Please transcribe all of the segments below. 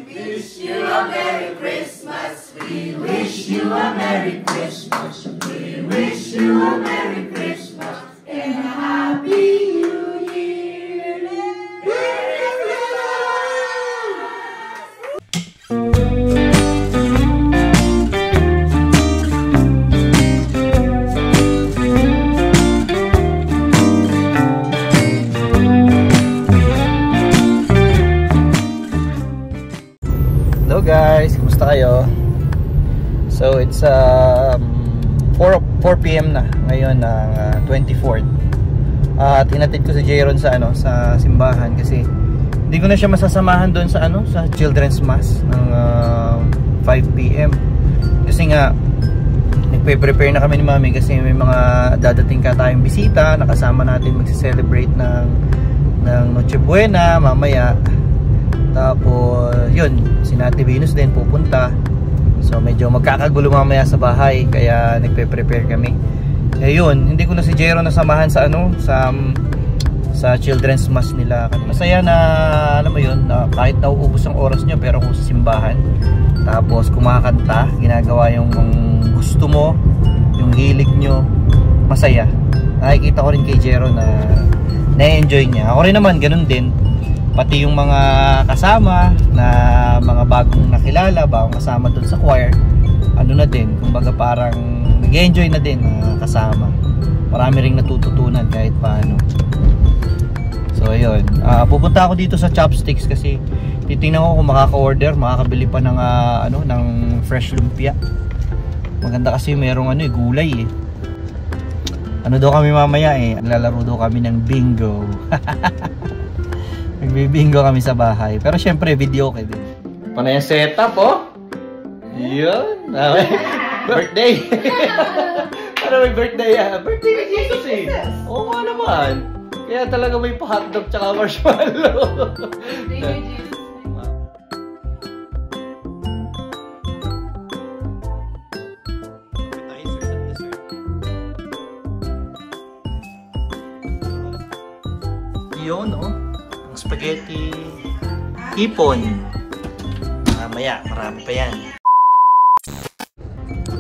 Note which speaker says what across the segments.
Speaker 1: wish you a Merry Christmas. We wish you a Merry Christmas. We wish you a Merry Christmas and a Happy New Year.
Speaker 2: Hello guys, kumusta kayo? So it's 4 PM na ngayon ng 24th. At hinatid ko si Jayron sa sa simbahan kasi hindi ko na siya masasamahan doon sa sa Children's Mass ng 5 PM. Kasi nga nagpe-prepare na kami ni Mami kasi may mga dadating ka tayong bisita, nakasama natin magse-celebrate ng Noche Buena mamaya. Tapos yun, si Ate Venus din pupunta. So medyo magkakagulo mamaya sa bahay kaya nagpe-prepare kami. Eh yun, hindi ko na si Jero nasamahan sa sa Children's Mass nila. Masaya na alam mo yun, na kahit nauubos ang oras nyo pero kung sa simbahan. Tapos kumakanta, ginagawa yung gusto mo, yung hilig nyo, masaya. Nakikita ko rin kay Jero na na-enjoy niya. Ako rin naman ganun din. Pati yung mga kasama na mga bagong nakilala, bagong kasama doon sa choir, na din, kumbaga parang nag-enjoy na din kasama. Marami ring natututunan kahit paano. So ayun, pupunta ako dito sa Chopsticks kasi titingnan ko kung makaka-order, makakabili pa ng ng fresh lumpia. Maganda kasi merong gulay eh. Ano daw kami mamaya lalaro daw kami ng bingo. Nagbibingo kami sa bahay. Pero syempre, video okay din. Panay ang setup, oh. Yun. Birthday. Ano may birthday? Birthday ni Jesus eh. Oo nga naman. Kaya talaga may pa-hotdog tsaka marshmallow. Birthday ni Jesus. Yun, oh. Spaghetti hipon. Mamaya, marami pa yan.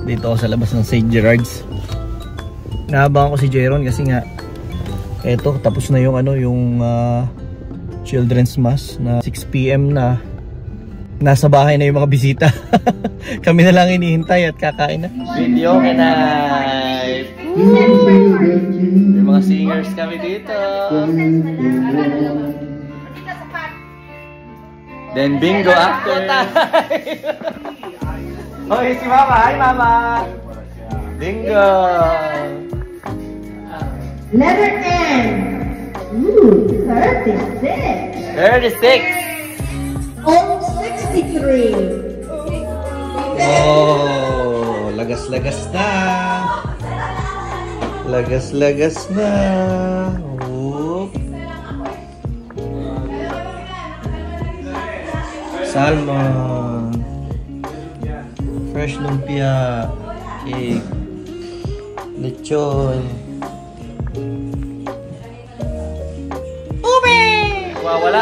Speaker 2: Dito ako sa labas ng St. Gerard's. Naabangan ko si Jayron kasi nga eto, tapos na yung yung Children's Mass na 6 PM na. Nasa bahay na yung mga bisita. Kami na lang hinihintay at kakain na. Video night. May mga singers kami dito. Then bingo after. Okay, si Mama. Hi, Mama. Bingo.
Speaker 1: Letter N. Ooh, 36.
Speaker 2: 36.
Speaker 1: Almost 63.
Speaker 2: Oh, lagas-lagas na. Lagas-lagas na. Salmon, fresh lumpia, cake, lechon, ube! Wala.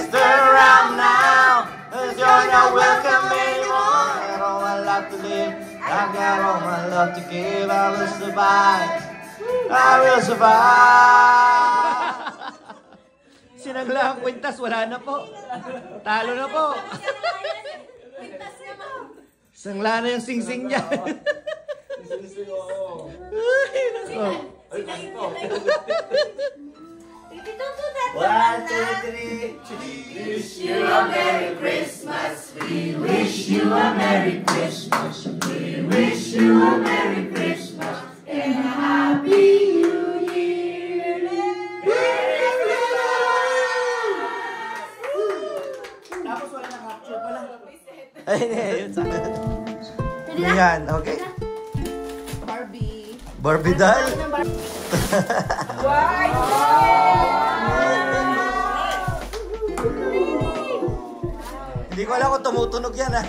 Speaker 2: Turn around now, cause you're not welcome anymore. I got all my life to live, I got all my love to give. I will survive, I will survive. Sinangla ang kwintas, wala na po. Talo na po. Sangla na yung sing-sing niya. Sing-sing, oo. Ay, nako.
Speaker 1: 1, 2, 3. Wish you a Merry Christmas. We wish you a Merry Christmas. We wish you a Merry Christmas and a Happy New Year.
Speaker 2: Ay, yun sa akin. Yan, okay? Barbie doll? Hindi ko alam kung tumutunog yan, ha?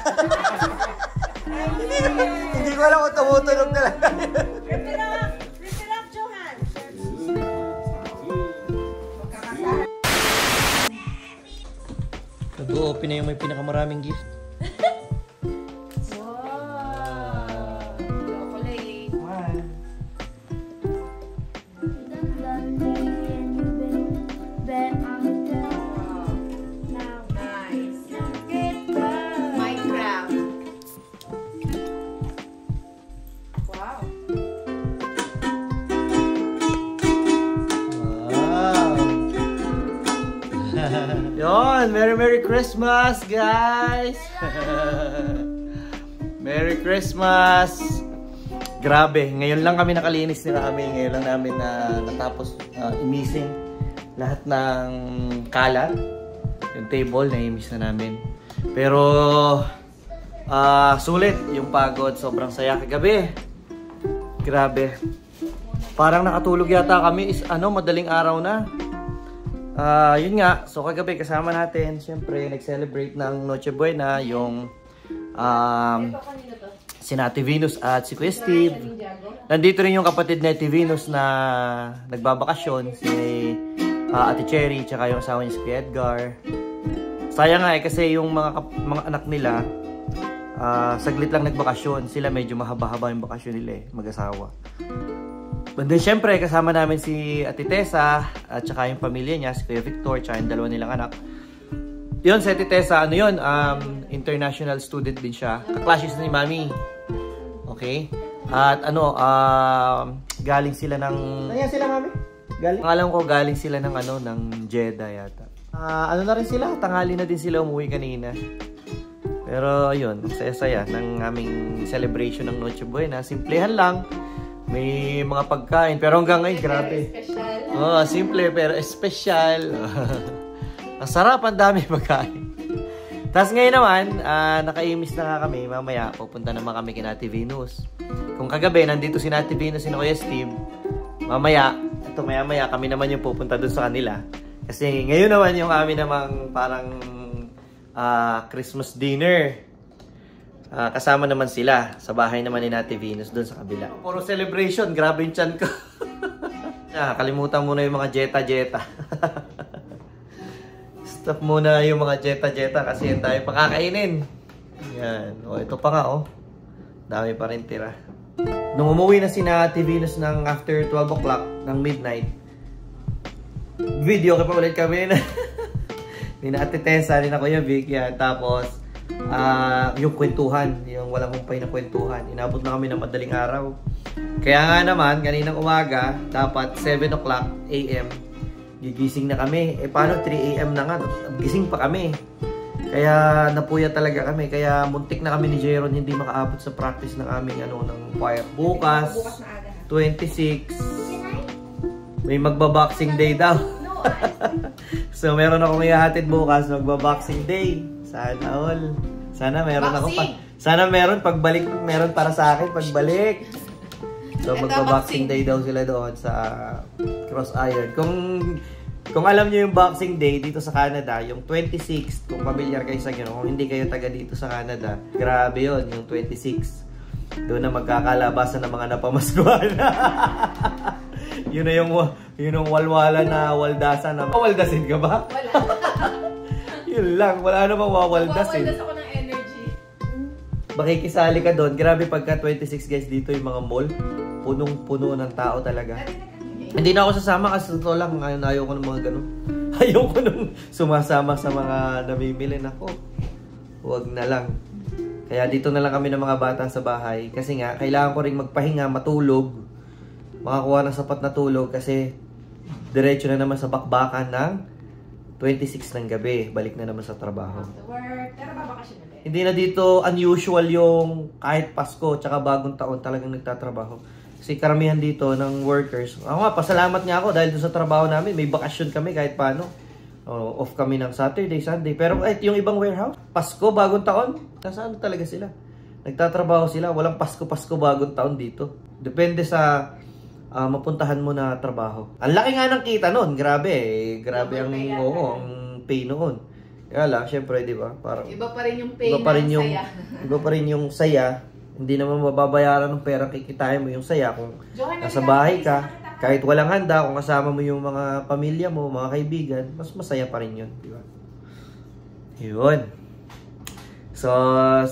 Speaker 2: Hindi ko alam kung tumutunog talaga.
Speaker 1: Rip it up, Johan.
Speaker 2: Nag-open na yung may pinakamaraming gift. Yon, Merry Christmas, guys! Merry Christmas! Grabe, ngayon lang kami nakalinis ni Rami. Ngayon lang namin natapos imisin lahat ng kalat. Yung table, na-imis na namin. Pero, sulit yung pagod. Sobrang saya kagabi. Grabe. Parang nakatulog yata kami. Madaling araw na. Yun nga, so kagabi kasama natin, syempre, nag-celebrate ng Noche Buena, yung si Ate Venus at si Kuya Steve. Nandito rin yung kapatid ni Ate Venus na nagbabakasyon, si Ate Cherry, tsaka yung asawa niya si Kuya Edgar. Sayang nga kasi yung mga anak nila, saglit lang nagbakasyon. Sila medyo mahaba-haba yung bakasyon nila mag-asawa. And then, syempre, kasama namin si Ate Tessa at saka yung pamilya niya, si Kuya Victor, tsaka yung dalawa nilang anak. Yun, si Ate Tessa, international student din siya. Kaklase ni Mami. Okay? At galing sila ng... Ano sila, Mami? Galing? Alam ko, galing sila ng ng Jeddah yata. Na rin sila? Tanghali na din sila umuwi kanina. Pero, yun, saya-saya ng aming celebration ng Noche Buena. Simplehan lang. May mga pagkain, pero hanggang ngayon, grabe. Simple pero espesyal. Ang sarap, ang dami pagkain. Tapos ngayon naman, nakaimis na nga kami. Mamaya, pupunta naman kami kina Ate Venus. Kung kagabi, nandito si Ate Venus, si Kuya Steve. Mamaya, maya-maya, kami naman yung pupunta dun sa kanila. Kasi ngayon naman yung amin namang parang Christmas dinner. Kasama naman sila sa bahay naman ni Ate Venus doon sa kabila. Puro celebration, grabe yung tiyan ko. Kalimutan muna yung mga jeta-jeta. Stop muna yung mga jeta-jeta kasi yan tayo pakakainin. Yan. Ito pa nga dami pa rin tira. Nung umuwi na si Ate Venus ng after 12 o'clock ng midnight, video pa ulit kami ni Ate Tessa, ni na Kuya Vic. Yan. Tapos yung kwentuhan, yung walang humpay na kwentuhan. Inabot na kami ng madaling araw. Kaya nga naman, kaninang umaga, dapat 7 o'clock AM, gigising na kami. Paano 3 AM na nga? Gising pa kami. Kaya napuya talaga kami. Kaya muntik na kami ni Jeron hindi makaabot sa practice ng aming ng choir. Bukas 26, may magba-boxing day daw. So meron akong ihahatid bukas, magba-boxing day. Sana all. Sana meron ako pa. Sana meron pagbalik, meron para sa akin pagbalik. So magba-boxing day daw sila doon sa Cross Iron. Kung alam niyo yung Boxing Day dito sa Canada, yung 26, kung familiar kayo sa kung hindi kayo taga dito sa Canada, grabe yun, yung 26. Doon na magkakalabasan ng mga napamaskuhan. Yun na yung walwala na waldasan na. Waldasin ka ba?
Speaker 1: Wala.
Speaker 2: Yun lang, wala namang wawaldasin.
Speaker 1: Wawaldas ako ng energy.
Speaker 2: Makikisali ka doon. Grabe pagka 26 guys dito yung mga mall. Punong-puno ng tao talaga. Hindi na ako sasama kasi totoo lang. Ayaw ko ng mga ganun. Ayaw ko nung sumasama sa mga namimili. Nako, huwag na lang. Kaya dito na lang kami ng mga bata sa bahay. Kasi nga, kailangan ko rin magpahinga, matulog. Makakuha ng sapat na tulog kasi diretso na naman sa bakbakan ng 26 ng gabi, balik na naman sa trabaho.
Speaker 1: Pero babakasyon ulit.
Speaker 2: Hindi na dito unusual yung kahit Pasko tsaka bagong taon talagang nagtatrabaho. Kasi karamihan dito ng workers. Ako nga, pasalamat nga ako dahil doon sa trabaho namin, may bakasyon kami kahit paano. Off kami ng Saturday, Sunday. Pero yung ibang warehouse, Pasko, bagong taon, nasaan talaga sila? Nagtatrabaho sila, walang Pasko, bagong taon dito. Depende sa mapuntahan mo na trabaho. Ang laki nga ng kita noon, grabe Grabe ang pay noon. Kaya lang, syempre, di ba? Parang
Speaker 3: iba pa rin yung pay
Speaker 2: saya. Iba pa rin yung saya. Hindi naman mababayaran ng pera, kikitain mo yung saya kung nasa bahay ka. Kahit walang handa, kung kasama mo yung mga pamilya mo, mga kaibigan, mas masaya pa rin yun, di ba? Yun. So,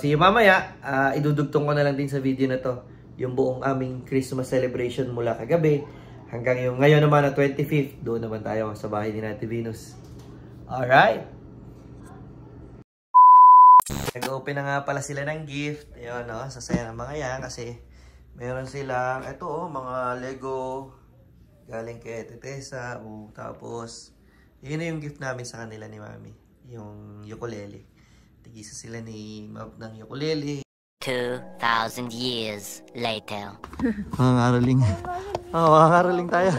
Speaker 2: see you mamaya. Idudugtong ko na lang din sa video na to yung buong aming Christmas celebration mula kagabi hanggang yung ngayon naman na 25th. Doon naman tayo sa bahay ni Ate Venus. Alright. Nag-open na nga pala sila ng gift. Ayun, no? Sasaya ng mga yan kasi meron silang, mga Lego galing kay Tetesa. Tapos, yun na yung gift namin sa kanila ni Mami. Yung ukulele. Tigisa sila ni Mab ng ukulele.
Speaker 4: 2,000 years later.
Speaker 2: Makakaraling. Makakaraling tayo.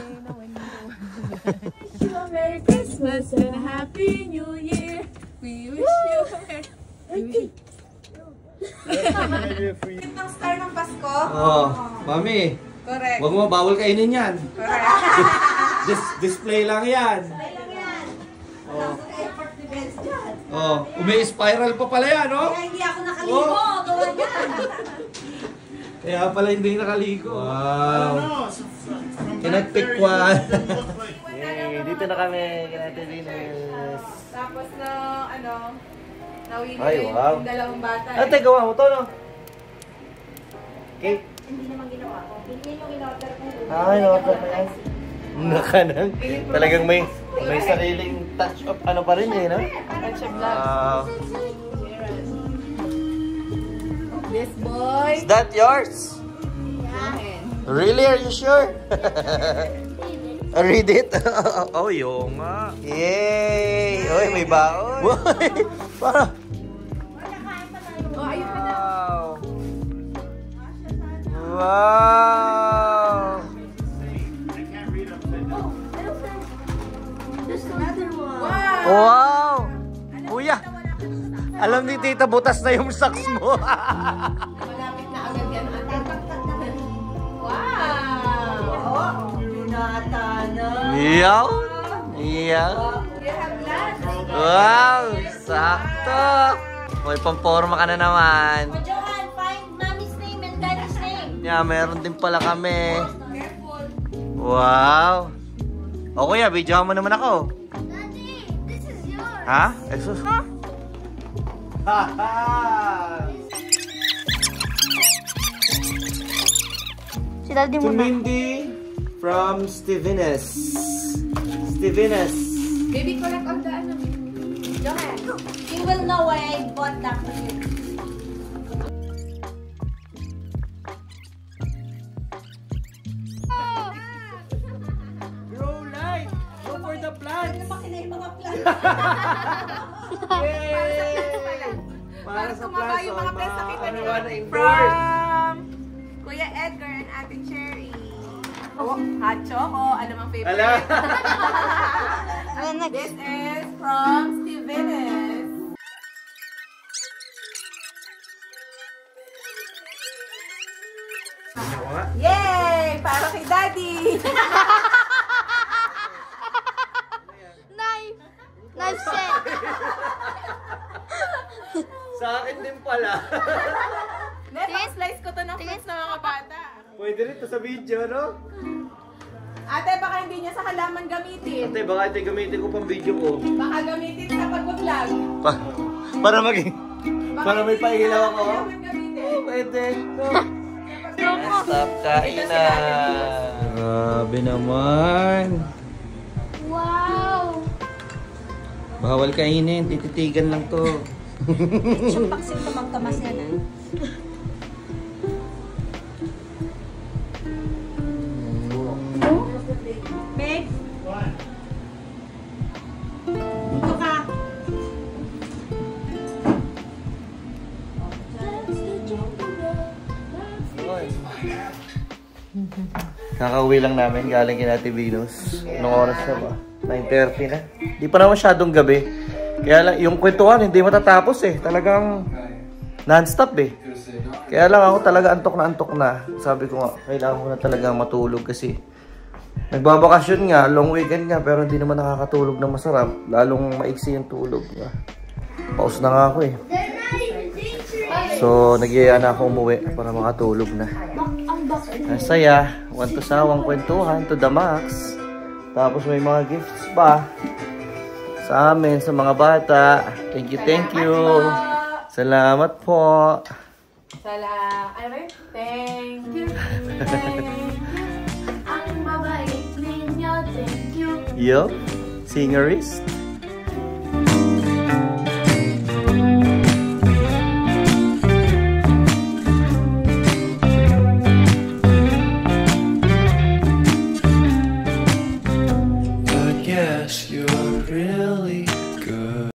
Speaker 3: Merry Christmas and a Happy New Year. We wish you a Merry Ang star ng Pasko?
Speaker 2: Mami.
Speaker 3: Correct.
Speaker 2: Huwag mo, bawal kainin yan.
Speaker 3: Correct.
Speaker 2: Display lang yan.
Speaker 1: Display lang yan. Effort defense dyan.
Speaker 2: Umi-spiral pa pala yan, no?
Speaker 1: Kaya hindi ako nakaligo. Gawa niyan.
Speaker 2: Kaya pala hindi nakaligo. Wow. Kinagpikwan. Dito na kami. Kinate Venus.
Speaker 3: Tapos na, nawili
Speaker 2: Ay, wow.
Speaker 3: yung dalawang bata.
Speaker 2: Ate, gawa mo to, no? Cake.
Speaker 1: Hindi naman ginawa ko. Hindi yung in-order ko.
Speaker 2: In-order mo yan. Nakanang. Talagang may sariling touch of pa rin no?
Speaker 3: Touch of love. This boy.
Speaker 2: Is that yours? Really? Are you sure? Read it? Yung nga. Yay! Oy, may baon. Para.
Speaker 3: Ayun ka na.
Speaker 2: Wow! Wow! Kuya! Alam ni Tita, butas na yung socks mo.
Speaker 3: Malapit na agad yan. Wow!
Speaker 2: Iyaw! Iyaw! Wow! Sakto! May pamporma ka na naman.
Speaker 1: Johan, find Mommy's name and Daddy's name.
Speaker 2: Yeah, meron din pala kami.
Speaker 3: Careful.
Speaker 2: Wow! O kuya, videohan mo naman ako.
Speaker 1: Daddy, this is yours.
Speaker 2: Ha? Jesus?
Speaker 1: Si Daddy
Speaker 2: To Mindy from Stevinus. Stevinus.
Speaker 3: Baby, collect all the
Speaker 1: Johan, you will know why I bought that for you.
Speaker 2: Grow light! Go for the plants!
Speaker 1: Lumaki na yung mga plants.
Speaker 2: Yay!
Speaker 3: Para tumaba yung mga plants na kita nila.
Speaker 2: indoors.
Speaker 3: From Kuya Edgar and Ate Cherry. Hot choco. Ano mang favorite?
Speaker 2: Ala!
Speaker 3: This is from Stevinus. Yay! Para kay Daddy!
Speaker 1: Knife set.
Speaker 2: Sa akin din pala.
Speaker 3: Next, slice ko to ng fruits ng mga bata.
Speaker 2: Pwede rin to sa video, no?
Speaker 3: Ate, baka hindi niya sa halaman gamitin.
Speaker 2: Ate, baka ito gamitin ko pang video ko.
Speaker 3: Baka gamitin sa pag-vlog.
Speaker 2: Para maging... Para may pailaw ako.
Speaker 3: Halaman gamitin.
Speaker 2: Pwede. Stop kain na. Grabe naman.
Speaker 1: Wow.
Speaker 2: Bawal kainin. Tititigan lang to.
Speaker 1: Yung paksin kamang-kamas yan, ah. Babe? Ito ka.
Speaker 2: Kakauwi lang namin galing kina Ate Venus. Anong oras na ba? 9:30 na. Di pa naman masyadong gabi. Kaya lang, yung kwentuhan hindi matatapos eh. Talagang non-stop eh. Kaya lang ako talaga antok na. Sabi ko nga, kailangan ko na talaga matulog kasi nagbabakasyon nga, long weekend nga, pero hindi naman nakakatulog na masarap. Lalong maiksi yung tulog. Pause na nga ako eh. So, nagyaya na ako umuwi para makatulog na. Masaya. Want to sawang kwentuhan to the max. Tapos may mga gifts pa sa amin, sa mga bata. Thank you, thank you. Salamat po.
Speaker 3: Thank you. Ang babait ninyo, thank you.
Speaker 2: Yo, singerist.
Speaker 5: But yes, you're really